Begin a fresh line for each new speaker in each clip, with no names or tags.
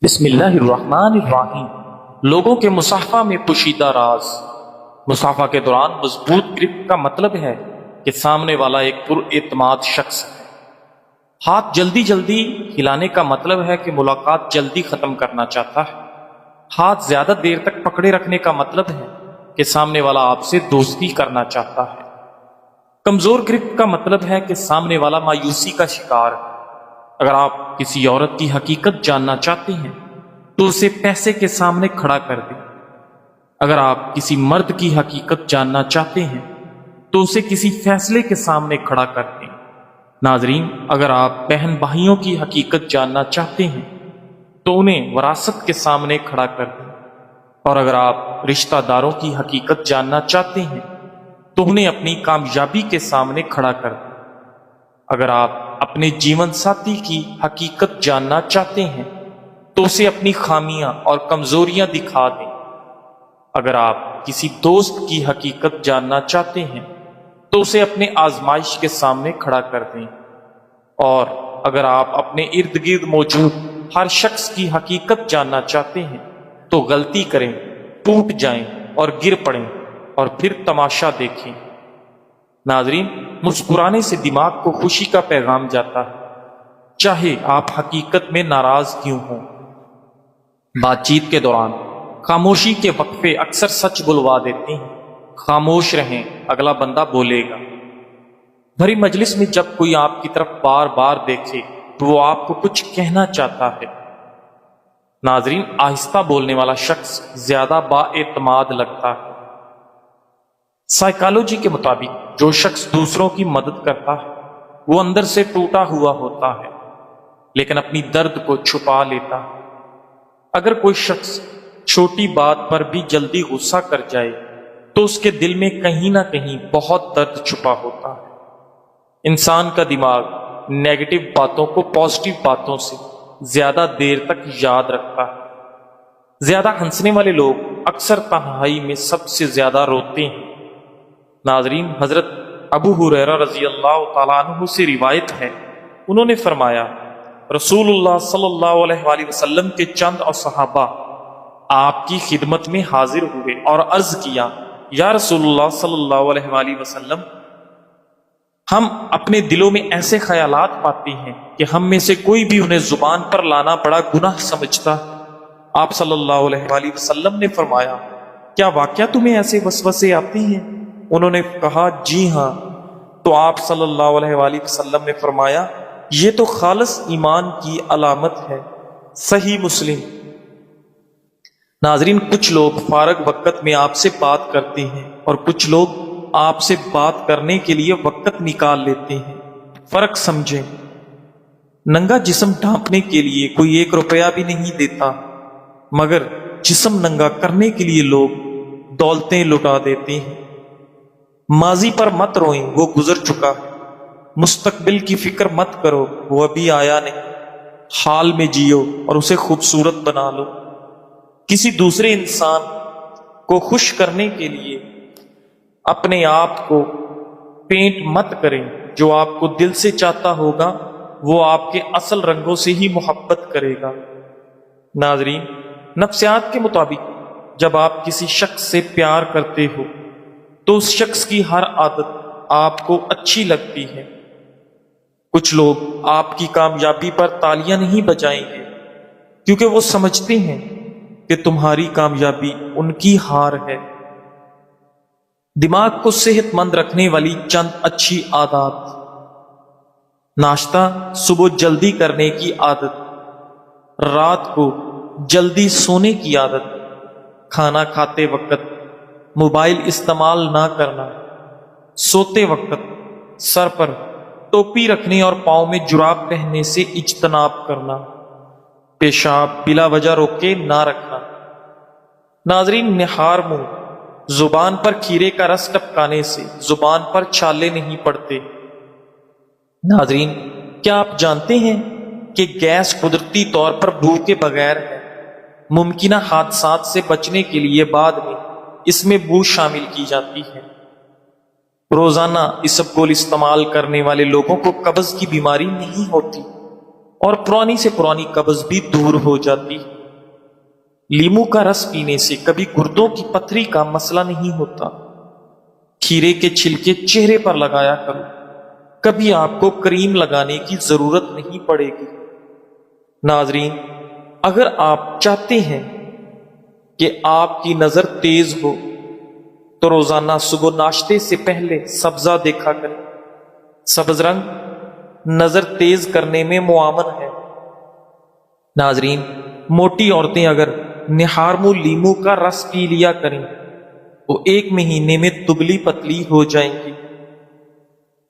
بسم اللہ الرحمن الرحیم۔ لوگوں کے مصافحہ میں پوشیدہ راز۔ مصافحہ کے دوران مضبوط گرفت کا مطلب ہے کہ سامنے والا ایک پر اعتماد شخص ہے۔ ہاتھ جلدی جلدی ہلانے کا مطلب ہے کہ ملاقات جلدی ختم کرنا چاہتا ہے۔ ہاتھ زیادہ دیر تک پکڑے رکھنے کا مطلب ہے کہ سامنے والا آپ سے دوستی کرنا چاہتا ہے۔ کمزور گرفت کا مطلب ہے کہ سامنے والا مایوسی کا شکار ہے۔ اگر آپ کسی عورت کی حقیقت جاننا چاہتے ہیں تو اسے پیسے کے سامنے کھڑا کر دیں۔ اگر آپ کسی مرد کی حقیقت جاننا چاہتے ہیں تو اسے کسی فیصلے کے سامنے کھڑا کر دیں۔ ناظرین، اگر آپ بہن بھائیوں کی حقیقت جاننا چاہتے ہیں تو انہیں وراثت کے سامنے کھڑا کر دیں، اور اگر آپ رشتہ داروں کی حقیقت جاننا چاہتے ہیں تو انہیں اپنی کامیابی کے سامنے کھڑا کر دیں۔ اگر آپ اپنے جیون ساتھی کی حقیقت جاننا چاہتے ہیں تو اسے اپنی خامیاں اور کمزوریاں دکھا دیں۔ اگر آپ کسی دوست کی حقیقت جاننا چاہتے ہیں تو اسے اپنے آزمائش کے سامنے کھڑا کر دیں، اور اگر آپ اپنے ارد گرد موجود ہر شخص کی حقیقت جاننا چاہتے ہیں تو غلطی کریں، ٹوٹ جائیں اور گر پڑیں، اور پھر تماشا دیکھیں۔ ناظرین، مسکرانے سے دماغ کو خوشی کا پیغام جاتا ہے، چاہے آپ حقیقت میں ناراض کیوں ہوں۔ بات چیت کے دوران خاموشی کے وقفے اکثر سچ بلوا دیتے ہیں۔ خاموش رہیں، اگلا بندہ بولے گا۔ بھری مجلس میں جب کوئی آپ کی طرف بار بار دیکھے تو وہ آپ کو کچھ کہنا چاہتا ہے۔ ناظرین، آہستہ بولنے والا شخص زیادہ با اعتماد لگتا ہے۔ سائیکالوجی کے مطابق جو شخص دوسروں کی مدد کرتا ہے وہ اندر سے ٹوٹا ہوا ہوتا ہے، لیکن اپنی درد کو چھپا لیتا ہے۔ اگر کوئی شخص چھوٹی بات پر بھی جلدی غصہ کر جائے تو اس کے دل میں کہیں نہ کہیں بہت درد چھپا ہوتا ہے۔ انسان کا دماغ نیگیٹو باتوں کو پازیٹو باتوں سے زیادہ دیر تک یاد رکھتا ہے۔ زیادہ ہنسنے والے لوگ اکثر تنہائی میں سب سے زیادہ روتے ہیں۔ ناظرین، حضرت ابو ہریرہ رضی اللہ تعالیٰ عنہ سے روایت ہے، انہوں نے فرمایا، رسول اللہ صلی اللہ علیہ وآلہ وسلم کے چند اور صحابہ آپ کی خدمت میں حاضر ہوئے اور عرض کیا، یا رسول اللہ صلی اللہ علیہ وآلہ وسلم، ہم اپنے دلوں میں ایسے خیالات پاتے ہیں کہ ہم میں سے کوئی بھی انہیں زبان پر لانا بڑا گناہ سمجھتا ہے۔ آپ صلی اللہ علیہ وآلہ وسلم نے فرمایا، کیا واقعہ تمہیں ایسے وسوسے آتے ہیں؟ انہوں نے کہا، جی ہاں۔ تو آپ صلی اللہ علیہ وآلہ وسلم نے فرمایا، یہ تو خالص ایمان کی علامت ہے۔ صحیح مسلم۔ ناظرین، کچھ لوگ فارغ وقت میں آپ سے بات کرتے ہیں اور کچھ لوگ آپ سے بات کرنے کے لیے وقت نکال لیتے ہیں۔ فرق سمجھیں۔ ننگا جسم ڈھانپنے کے لیے کوئی 1 روپیہ بھی نہیں دیتا، مگر جسم ننگا کرنے کے لیے لوگ دولتیں لٹا دیتے ہیں۔ ماضی پر مت روئیں، وہ گزر چکا ہے۔ مستقبل کی فکر مت کرو، وہ ابھی آیا نہیں۔ حال میں جیو اور اسے خوبصورت بنا لو۔ کسی دوسرے انسان کو خوش کرنے کے لیے اپنے آپ کو پینٹ مت کریں۔ جو آپ کو دل سے چاہتا ہوگا وہ آپ کے اصل رنگوں سے ہی محبت کرے گا۔ ناظرین، نفسیات کے مطابق جب آپ کسی شخص سے پیار کرتے ہو تو اس شخص کی ہر عادت آپ کو اچھی لگتی ہے۔ کچھ لوگ آپ کی کامیابی پر تالیاں نہیں بجائیں گے کیونکہ وہ سمجھتے ہیں کہ تمہاری کامیابی ان کی ہار ہے۔ دماغ کو صحت مند رکھنے والی چند اچھی عادات: ناشتہ صبح جلدی کرنے کی عادت، رات کو جلدی سونے کی عادت، کھانا کھاتے وقت موبائل استعمال نہ کرنا، سوتے وقت سر پر ٹوپی رکھنے اور پاؤں میں جراب پہننے سے اجتناب کرنا، پیشاب بلا وجہ روکے نہ رکھنا۔ ناظرین، نہار منہ زبان پر کھیرے کا رس ٹپکانے سے زبان پر چھالے نہیں پڑتے۔ ناظرین، کیا آپ جانتے ہیں کہ گیس قدرتی طور پر بو کے بغیر ہے؟ ممکنہ حادثات سے بچنے کے لیے بعد میں اس میں بو شامل کی جاتی ہے۔ روزانہ اسبگول استعمال کرنے والے لوگوں کو قبض کی بیماری نہیں ہوتی، اور پرانی سے پرانی قبض بھی دور ہو جاتی ہے۔ لیمو کا رس پینے سے کبھی گردوں کی پتھری کا مسئلہ نہیں ہوتا۔ کھیرے کے چھلکے چہرے پر لگایا کرو، کبھی آپ کو کریم لگانے کی ضرورت نہیں پڑے گی۔ ناظرین، اگر آپ چاہتے ہیں کہ آپ کی نظر تیز ہو تو روزانہ صبح ناشتے سے پہلے سبزہ دیکھا کریں۔ سبز رنگ نظر تیز کرنے میں معاون ہے۔ ناظرین، موٹی عورتیں اگر نہارمو لیمو کا رس پی لیا کریں وہ 1 مہینے میں دبلی پتلی ہو جائیں گی۔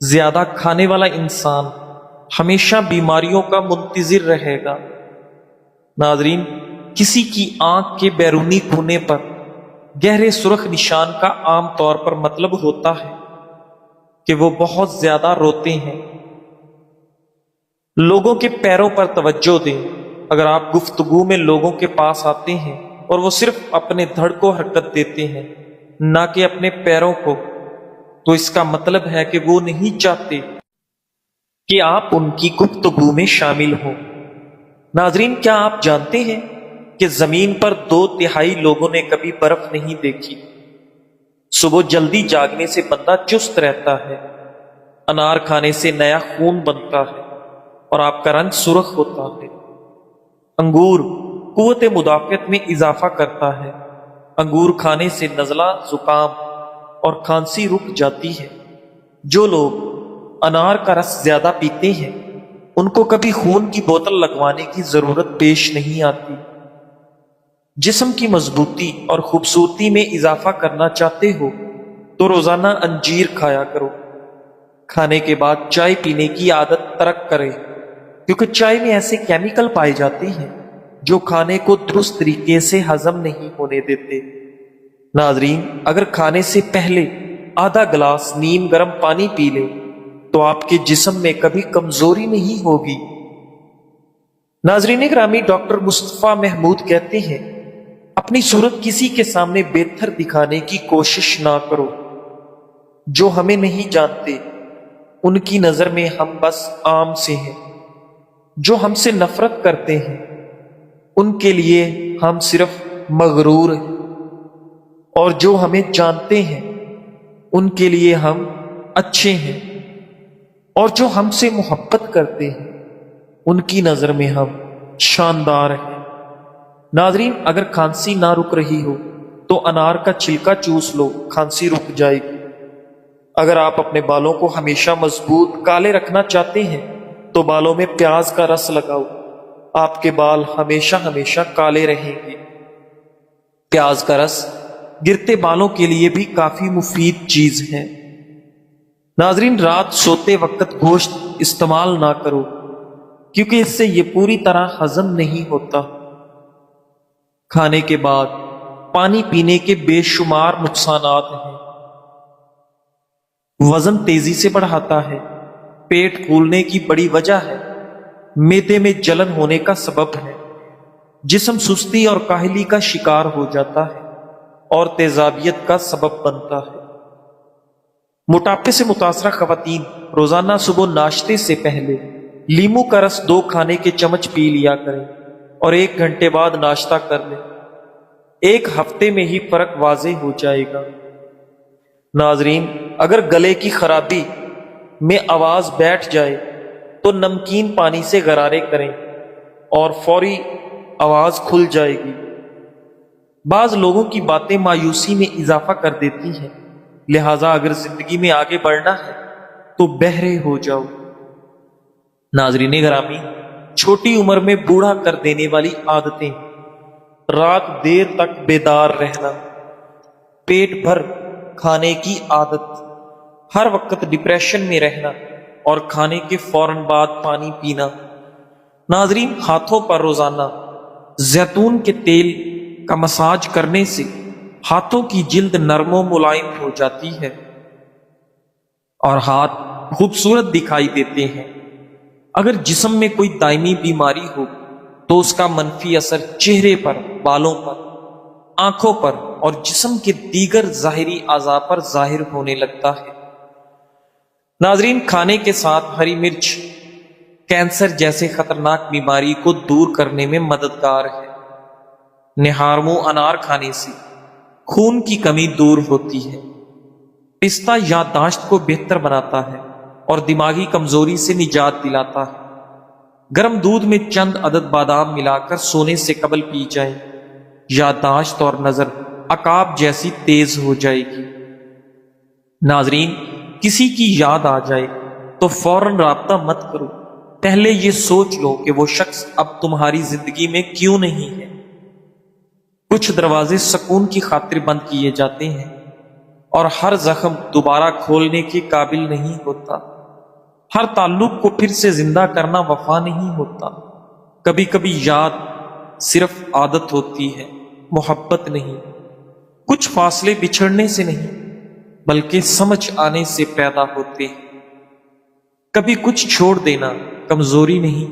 زیادہ کھانے والا انسان ہمیشہ بیماریوں کا منتظر رہے گا۔ ناظرین، کسی کی آنکھ کے بیرونی کونے پر گہرے سرخ نشان کا عام طور پر مطلب ہوتا ہے کہ وہ بہت زیادہ روتے ہیں۔ لوگوں کے پیروں پر توجہ دیں۔ اگر آپ گفتگو میں لوگوں کے پاس آتے ہیں اور وہ صرف اپنے دھڑ کو حرکت دیتے ہیں نہ کہ اپنے پیروں کو، تو اس کا مطلب ہے کہ وہ نہیں چاہتے کہ آپ ان کی گفتگو میں شامل ہوں۔ ناظرین، کیا آپ جانتے ہیں کہ زمین پر 2/3 لوگوں نے کبھی برف نہیں دیکھی؟ صبح جلدی جاگنے سے بندہ چست رہتا ہے، انار کھانے سے نیا خون بنتا ہے اور آپ کا رنگ سرخ ہوتا ہے۔ انگور قوت مدافعت میں اضافہ کرتا ہے۔ انگور کھانے سے نزلہ، زکام اور کھانسی رک جاتی ہے۔ جو لوگ انار کا رس زیادہ پیتے ہیں ان کو کبھی خون کی بوتل لگوانے کی ضرورت پیش نہیں آتی۔ جسم کی مضبوطی اور خوبصورتی میں اضافہ کرنا چاہتے ہو تو روزانہ انجیر کھایا کرو۔ کھانے کے بعد چائے پینے کی عادت ترک کرے، کیونکہ چائے میں ایسے کیمیکل پائے جاتے ہیں جو کھانے کو درست طریقے سے ہضم نہیں ہونے دیتے۔ ناظرین، اگر کھانے سے پہلے آدھا گلاس نیم گرم پانی پی لیں تو آپ کے جسم میں کبھی کمزوری نہیں ہوگی۔ ناظرین گرامی، ڈاکٹر مصطفیٰ محمود کہتے ہیں، اپنی صورت کسی کے سامنے بہتر دکھانے کی کوشش نہ کرو۔ جو ہمیں نہیں جانتے ان کی نظر میں ہم بس عام سے ہیں۔ جو ہم سے نفرت کرتے ہیں ان کے لیے ہم صرف مغرور ہیں، اور جو ہمیں جانتے ہیں ان کے لیے ہم اچھے ہیں، اور جو ہم سے محبت کرتے ہیں ان کی نظر میں ہم شاندار ہیں۔ ناظرین، اگر کھانسی نہ رک رہی ہو تو انار کا چھلکا چوس لو، کھانسی رک جائے گی۔ اگر آپ اپنے بالوں کو ہمیشہ مضبوط کالے رکھنا چاہتے ہیں تو بالوں میں پیاز کا رس لگاؤ، آپ کے بال ہمیشہ کالے رہیں گے۔ پیاز کا رس گرتے بالوں کے لیے بھی کافی مفید چیز ہے۔ ناظرین، رات سوتے وقت گوشت استعمال نہ کرو، کیونکہ اس سے یہ پوری طرح ہضم نہیں ہوتا۔ کھانے کے بعد پانی پینے کے بے شمار نقصانات ہیں۔ وزن تیزی سے بڑھاتا ہے، پیٹ پھولنے کی بڑی وجہ ہے، معدے میں جلن ہونے کا سبب ہے، جسم سستی اور کاہلی کا شکار ہو جاتا ہے اور تیزابیت کا سبب بنتا ہے۔ موٹاپے سے متاثرہ خواتین روزانہ صبح ناشتے سے پہلے لیمو کا رس 2 کھانے کے چمچ پی لیا کریں اور 1 گھنٹے بعد ناشتہ کر لیں۔ 1 ہفتے میں ہی فرق واضح ہو جائے گا۔ ناظرین، اگر گلے کی خرابی میں آواز بیٹھ جائے تو نمکین پانی سے غرارے کریں اور فوری آواز کھل جائے گی۔ بعض لوگوں کی باتیں مایوسی میں اضافہ کر دیتی ہیں، لہذا اگر زندگی میں آگے بڑھنا ہے تو بہرے ہو جاؤ۔ ناظرین گرامی، چھوٹی عمر میں بوڑھا کر دینے والی عادتیں: رات دیر تک بیدار رہنا، پیٹ بھر کھانے کی عادت، ہر وقت ڈپریشن میں رہنا اور کھانے کے فوراً بعد پانی پینا۔ ناظرین، ہاتھوں پر روزانہ زیتون کے تیل کا مساج کرنے سے ہاتھوں کی جلد نرم و ملائم ہو جاتی ہے اور ہاتھ خوبصورت دکھائی دیتے ہیں۔ اگر جسم میں کوئی دائمی بیماری ہو تو اس کا منفی اثر چہرے پر، بالوں پر، آنکھوں پر اور جسم کے دیگر ظاہری اعضاء پر ظاہر ہونے لگتا ہے۔ ناظرین، کھانے کے ساتھ ہری مرچ کینسر جیسے خطرناک بیماری کو دور کرنے میں مددگار ہے۔ نہارمو انار کھانے سے خون کی کمی دور ہوتی ہے۔ پستہ یادداشت کو بہتر بناتا ہے اور دماغی کمزوری سے نجات دلاتا ہے۔ گرم دودھ میں چند عدد بادام ملا کر سونے سے قبل پی جائے، یادداشت اور نظر عقاب جیسی تیز ہو جائے گی۔ ناظرین، کسی کی یاد آ جائے تو فوراً رابطہ مت کرو، پہلے یہ سوچ لو کہ وہ شخص اب تمہاری زندگی میں کیوں نہیں ہے۔ کچھ دروازے سکون کی خاطر بند کیے جاتے ہیں اور ہر زخم دوبارہ کھولنے کے قابل نہیں ہوتا۔ ہر تعلق کو پھر سے زندہ کرنا وفا نہیں ہوتا۔ کبھی کبھی یاد صرف عادت ہوتی ہے، محبت نہیں۔ کچھ فاصلے بچھڑنے سے نہیں بلکہ سمجھ آنے سے پیدا ہوتے ہیں۔ کبھی کچھ چھوڑ دینا کمزوری نہیں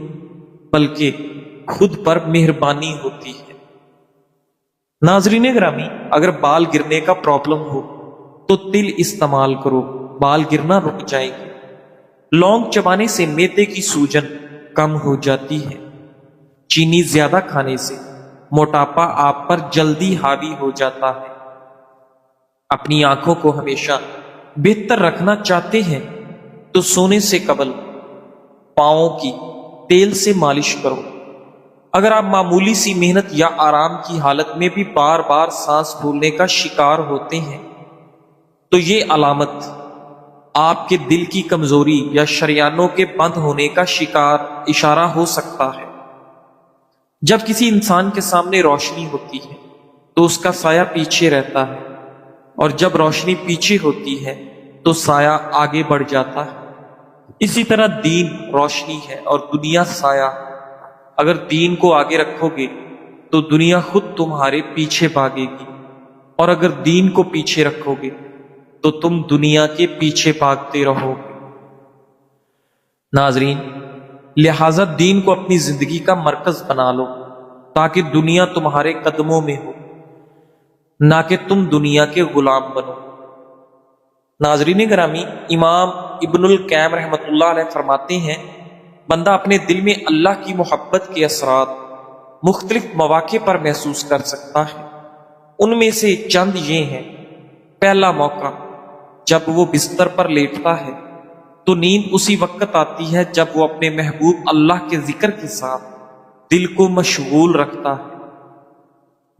بلکہ خود پر مہربانی ہوتی ہے۔ ناظرین گرامی، اگر بال گرنے کا پرابلم ہو تو تل استعمال کرو، بال گرنا رک جائیں گے۔ لونگ چبانے سے معدے کی سوجن کم ہو جاتی ہے۔ چینی زیادہ کھانے سے موٹاپا آپ پر جلدی حاوی ہو جاتا ہے۔ اپنی آنکھوں کو ہمیشہ بہتر رکھنا چاہتے ہیں تو سونے سے قبل پاؤں کی تیل سے مالش کرو۔ اگر آپ معمولی سی محنت یا آرام کی حالت میں بھی بار بار سانس پھولنے کا شکار ہوتے ہیں تو یہ علامت آپ کے دل کی کمزوری یا شریانوں کے بند ہونے کا اشارہ ہو سکتا ہے۔ جب کسی انسان کے سامنے روشنی ہوتی ہے تو اس کا سایہ پیچھے رہتا ہے، اور جب روشنی پیچھے ہوتی ہے تو سایہ آگے بڑھ جاتا ہے۔ اسی طرح دین روشنی ہے اور دنیا سایہ۔ اگر دین کو آگے رکھو گے تو دنیا خود تمہارے پیچھے بھاگے گی، اور اگر دین کو پیچھے رکھو گے تو تم دنیا کے پیچھے بھاگتے رہو گے۔ ناظرین، لہذا دین کو اپنی زندگی کا مرکز بنا لو تاکہ دنیا تمہارے قدموں میں ہو، نہ کہ تم دنیا کے غلام بنو۔ ناظرین گرامی، امام ابن القیم رحمۃ اللہ علیہ فرماتے ہیں، بندہ اپنے دل میں اللہ کی محبت کے اثرات مختلف مواقع پر محسوس کر سکتا ہے۔ ان میں سے چند یہ ہیں۔ پہلا موقع، جب وہ بستر پر لیٹتا ہے تو نیند اسی وقت آتی ہے جب وہ اپنے محبوب اللہ کے ذکر کے ساتھ دل کو مشغول رکھتا ہے۔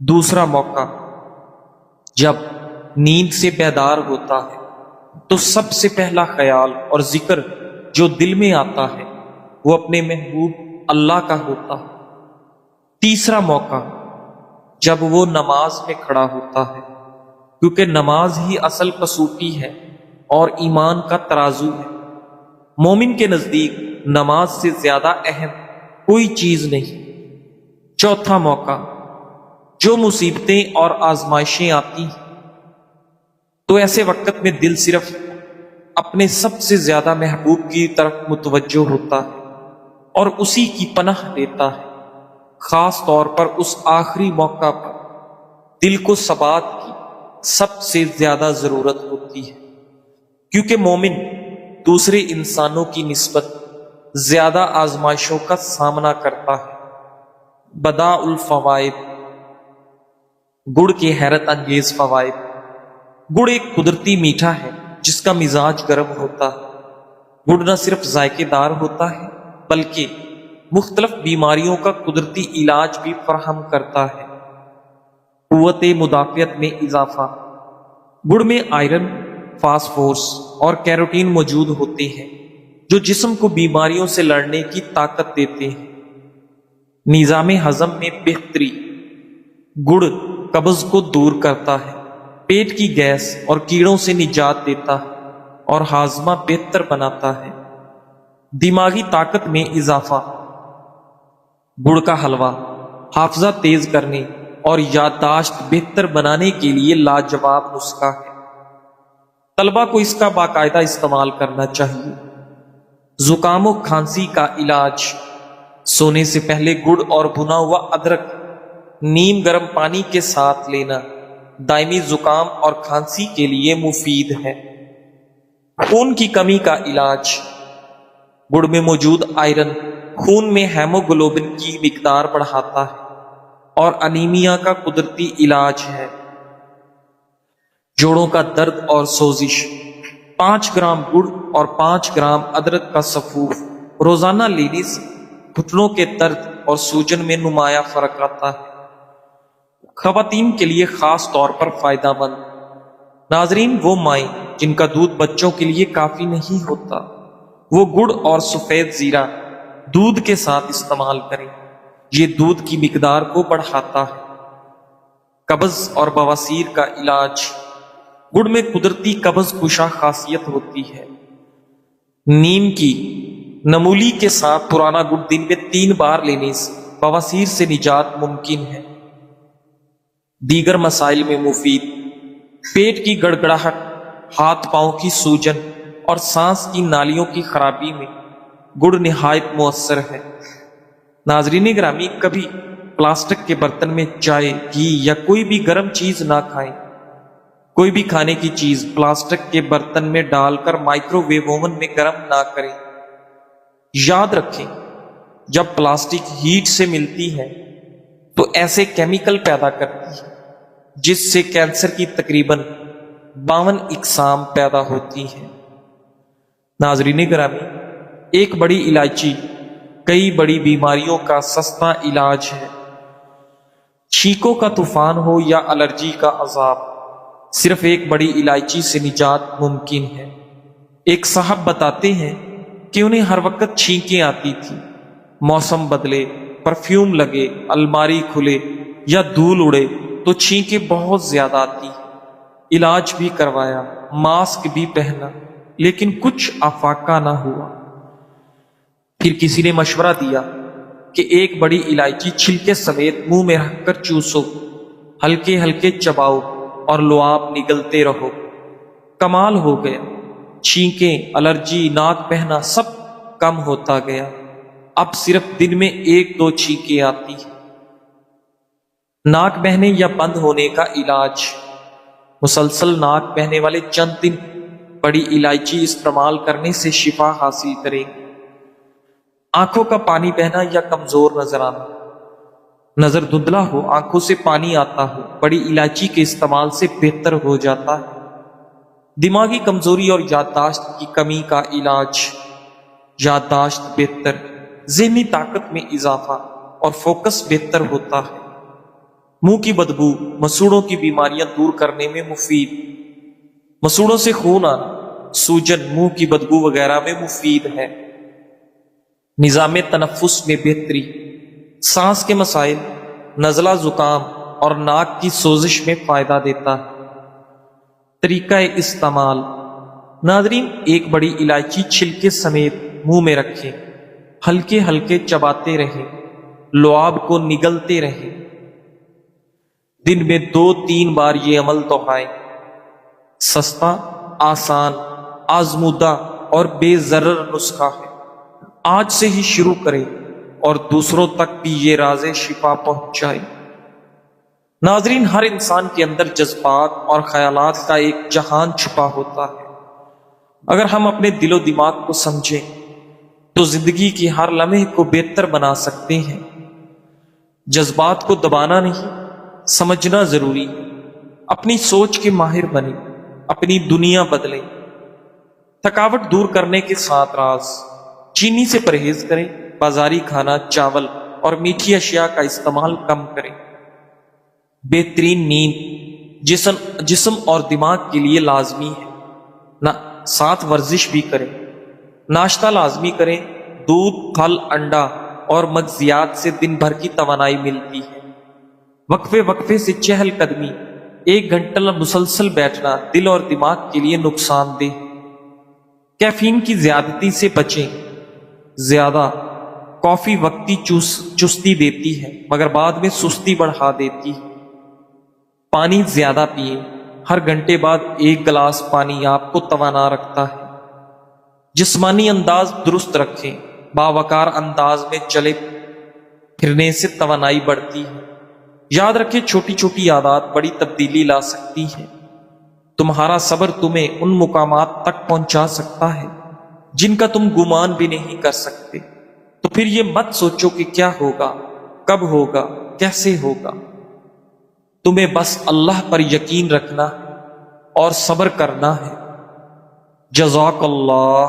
دوسرا موقع، جب نیند سے بیدار ہوتا ہے تو سب سے پہلا خیال اور ذکر جو دل میں آتا ہے وہ اپنے محبوب اللہ کا ہوتا ہے۔ تیسرا موقع، جب وہ نماز میں کھڑا ہوتا ہے، کیونکہ نماز ہی اصل کسوٹی ہے اور ایمان کا ترازو ہے۔ مومن کے نزدیک نماز سے زیادہ اہم کوئی چیز نہیں۔ چوتھا موقع، جو مصیبتیں اور آزمائشیں آتی ہیں تو ایسے وقت میں دل صرف اپنے سب سے زیادہ محبوب کی طرف متوجہ ہوتا ہے اور اسی کی پناہ لیتا ہے۔ خاص طور پر اس آخری موقع پر دل کو ثبات کی سب سے زیادہ ضرورت ہوتی ہے، کیونکہ مومن دوسرے انسانوں کی نسبت زیادہ آزمائشوں کا سامنا کرتا ہے۔ بداء الفوائد، گڑ کے حیرت انگیز فوائد۔ گڑ ایک قدرتی میٹھا ہے جس کا مزاج گرم ہوتا ہے۔ گڑ نہ صرف ذائقے دار ہوتا ہے بلکہ مختلف بیماریوں کا قدرتی علاج بھی فراہم کرتا ہے۔ قوت مدافعت میں اضافہ۔ گڑ میں آئرن، فاسفورس اور کیروٹین موجود ہوتے ہیں جو جسم کو بیماریوں سے لڑنے کی طاقت دیتے ہیں۔ نظام ہضم میں بہتری۔ گڑ قبض کو دور کرتا ہے، پیٹ کی گیس اور کیڑوں سے نجات دیتا ہے اور ہاضمہ بہتر بناتا ہے۔ دماغی طاقت میں اضافہ۔ گڑ کا حلوہ حافظہ تیز کرنے اور یادداشت بہتر بنانے کے لیے لاجواب نسخہ ہے۔ طلبہ کو اس کا باقاعدہ استعمال کرنا چاہیے۔ زکام و کھانسی کا علاج۔ سونے سے پہلے گڑ اور بھنا ہوا ادرک نیم گرم پانی کے ساتھ لینا دائمی زکام اور کھانسی کے لیے مفید ہے۔ خون کی کمی کا علاج۔ گڑ میں موجود آئرن خون میں ہیموگلوبن کی مقدار بڑھاتا ہے اور انیمیا کا قدرتی علاج ہے۔ جوڑوں کا درد اور سوزش، 5 گرام گڑ اور 5 گرام ادرک کا سفوف روزانہ لینے سے گھٹنوں کے درد اور سوجن میں نمایاں فرق آتا ہے۔ خواتین کے لیے خاص طور پر فائدہ مند۔ ناظرین، وہ مائیں جن کا دودھ بچوں کے لیے کافی نہیں ہوتا، وہ گڑ اور سفید زیرہ دودھ کے ساتھ استعمال کریں۔ یہ دودھ کی مقدار کو بڑھاتا ہے۔ قبض اور بواسیر کا علاج، گڑ میں قدرتی قبض کشا خاصیت ہوتی ہے۔ نیم کی نمولی کے ساتھ پرانا گڑ دن میں 3 بار لینے سے بواسیر سے نجات ممکن ہے۔ دیگر مسائل میں مفید، پیٹ کی گڑگڑاہٹ، ہاتھ پاؤں کی سوجن اور سانس کی نالیوں کی خرابی میں گڑ نہایت مؤثر ہے۔ ناظرین گرامی، کبھی پلاسٹک کے برتن میں چائے، گھی یا کوئی بھی گرم چیز نہ کھائیں۔ کوئی بھی کھانے کی چیز پلاسٹک کے برتن میں ڈال کر مائکرو ویو اوون میں گرم نہ کریں۔ یاد رکھیں، جب پلاسٹک ہیٹ سے ملتی ہے تو ایسے کیمیکل پیدا کرتی ہے جس سے کینسر کی تقریباً 52 اقسام پیدا ہوتی ہیں۔ ناظرین گرامی، ایک بڑی الائچی کئی بڑی بیماریوں کا سستا علاج ہے۔ چھینکوں کا طوفان ہو یا الرجی کا عذاب، صرف ایک بڑی الائچی سے نجات ممکن ہے۔ ایک صاحب بتاتے ہیں کہ انہیں ہر وقت چھینکیں آتی تھی۔ موسم بدلے، پرفیوم لگے، الماری کھلے یا دھول اڑے تو چھینکیں بہت زیادہ آتی۔ علاج بھی کروایا، ماسک بھی پہنا، لیکن کچھ افاقہ نہ ہوا۔ پھر کسی نے مشورہ دیا کہ ایک بڑی الائچی چھلکے سمیت منہ میں رکھ کر چوسو، ہلکے ہلکے چباؤ اور لعاب نگلتے رہو۔ کمال ہو گیا، چھینکیں، الرجی، ناک بہنا سب کم ہوتا گیا۔ اب صرف دن میں 1-2 چھینکیں آتی ہیں۔ ناک بہنے یا بند ہونے کا علاج، مسلسل ناک بہنے والے چند دن بڑی الائچی استعمال کرنے سے شفا حاصل کریں۔ آنکھوں کا پانی بہنا یا کمزور نظر آنا، نظر دھندلا ہو، آنکھوں سے پانی آتا ہو، بڑی الائچی کے استعمال سے بہتر ہو جاتا ہے۔ دماغی کمزوری اور یادداشت کی کمی کا علاج، یادداشت بہتر، ذہنی طاقت میں اضافہ اور فوکس بہتر ہوتا ہے۔ منہ کی بدبو، مسوڑوں کی بیماریاں دور کرنے میں مفید، مسوڑوں سے خون آنا، سوجن، منہ کی بدبو وغیرہ میں مفید ہے۔ نظام تنفس میں بہتری، سانس کے مسائل، نزلہ زکام اور ناک کی سوزش میں فائدہ دیتا ہے۔ طریقہ استعمال، ناظرین، ایک بڑی الائچی چھلکے سمیت منہ میں رکھیں، ہلکے ہلکے چباتے رہیں، لعاب کو نگلتے رہیں۔ دن میں 2-3 بار یہ عمل دہرائیں۔ سستا، آسان، آزمودہ اور بے ضرر نسخہ ہے۔ آج سے ہی شروع کریں اور دوسروں تک بھی یہ راز شفا پہنچائیں۔ ناظرین، ہر انسان کے اندر جذبات اور خیالات کا ایک جہان چھپا ہوتا ہے۔ اگر ہم اپنے دل و دماغ کو سمجھیں تو زندگی کی ہر لمحے کو بہتر بنا سکتے ہیں۔ جذبات کو دبانا نہیں، سمجھنا ضروری ہے۔ اپنی سوچ کے ماہر بنیں، اپنی دنیا بدلیں۔ تھکاوٹ دور کرنے کے 7 راز، چینی سے پرہیز کریں، بازاری کھانا، چاول اور میٹھی اشیاء کا استعمال کم کریں۔ بہترین نیند جسم اور دماغ کے لیے لازمی ہے، ساتھ ورزش بھی کریں۔ ناشتہ لازمی کریں، دودھ، پھل، انڈا اور مغزیات سے دن بھر کی توانائی ملتی ہے۔ وقفے سے چہل قدمی، 1 گھنٹہ مسلسل بیٹھنا دل اور دماغ کے لیے نقصان دہ۔ کیفین کی زیادتی سے بچیں۔ زیادہ کافی وقتی چستی دیتی ہے مگر بعد میں سستی بڑھا دیتی ہے۔ پانی زیادہ پئیں، ہر گھنٹے بعد 1 گلاس پانی آپ کو توانا رکھتا ہے۔ جسمانی انداز درست رکھیں، باوقار انداز میں چلے پھرنے سے توانائی بڑھتی ہے۔ یاد رکھیں، چھوٹی چھوٹی عادات بڑی تبدیلی لا سکتی ہے۔ تمہارا صبر تمہیں ان مقامات تک پہنچا سکتا ہے جن کا تم گمان بھی نہیں کر سکتے۔ تو پھر یہ مت سوچو کہ کیا ہوگا، کب ہوگا، کیسے ہوگا؟ تمہیں بس اللہ پر یقین رکھنا اور صبر کرنا ہے۔ جزاک اللہ۔